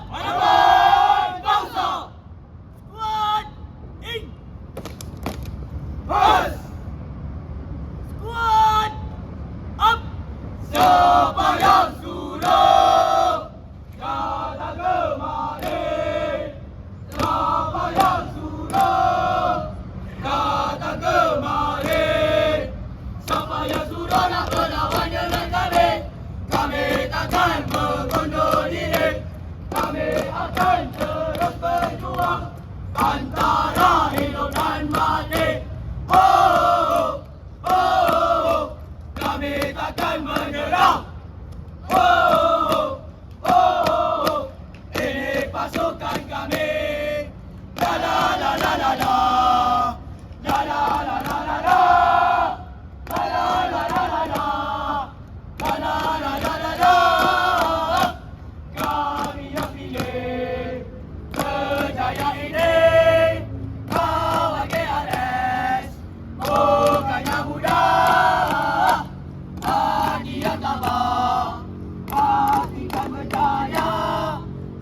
Hadapan bangsa. Squad in. Pas. Squad up. Siapa yang suruh? Datang kemari. Siapa yang suruh? Datang kemari. Siapa yang suruh nak berlawan dengan kami? Kami takkan mengundur diri. Kami akan terus berjuang antara hidup dan mati. Oh, oh, oh. Kami takkan menyerah. Oh, oh, oh. Ini pasukan kami. La la la la la la. La la la la la la. La la la la la la. La la la la la la. Kami yang pilih kerjaya ini. Kawan KRS bukan yang mudah. Hati yang tabah pastikan berjaya.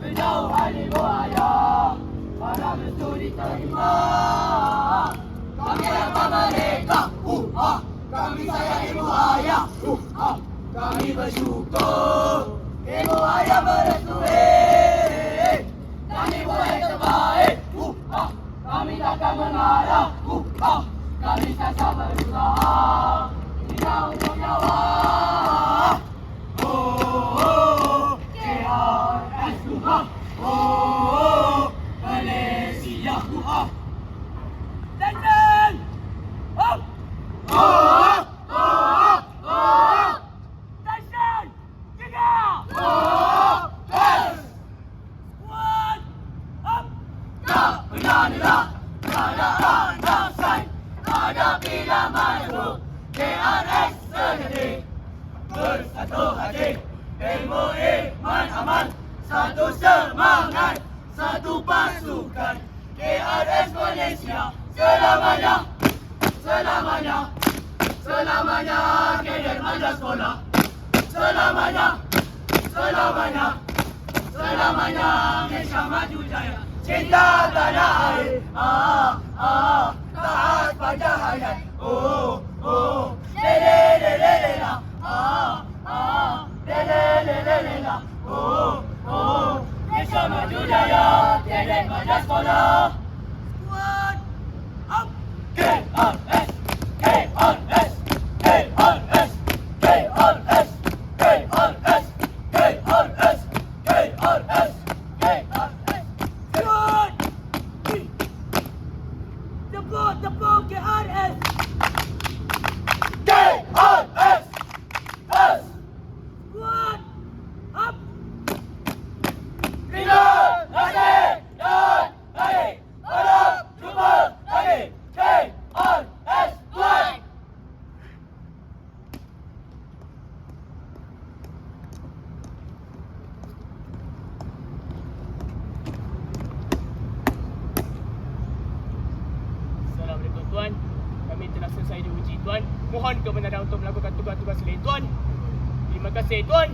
Menjauhan ibu ayah para mesturi terima. Kami apa mereka? Kami sayang ibu ayah. Kami bersyukur ibu ayah merestui. Dan ibu yang terbaik. Kami takkan mengalah. Kami sasa berusaha. Tidak untuk nyawa. Oh, KRS oh, Malaysia Attention. Up. Attention. Tiga. Squad up. Tak pernah keadaan dasar. Hadapilah makhluk KRS sendiri. Bersatu hati, ilmu iman aman. Satu semangat, satu pasukan. KRS Malaysia selamanya. Selamanya. Selamanya kader manja sekolah. Selamanya. Selamanya. Selamanya Malaysia maju jaya. Cinta tanah air. Taat pada hayat. Oh, oh. Lele lele lela. Lele lele lela. Oh, oh. Malaysia maju jaya. Kader manja sekolah. Squad up. KRS. KRS. KRS. KRS. KRS. KRS. KRS. KRS. Squad in. Tepuk KRS. KRS. S. Squad up. Ringan, naik, dan naik. Harap jumpa lagi. KRS Tuan. Assalamualaikum Tuan. Kami telah selesai diuji Tuan. Mohon kebenaran untuk melakukan tugas-tugas lain Tuan. Terima kasih Tuan.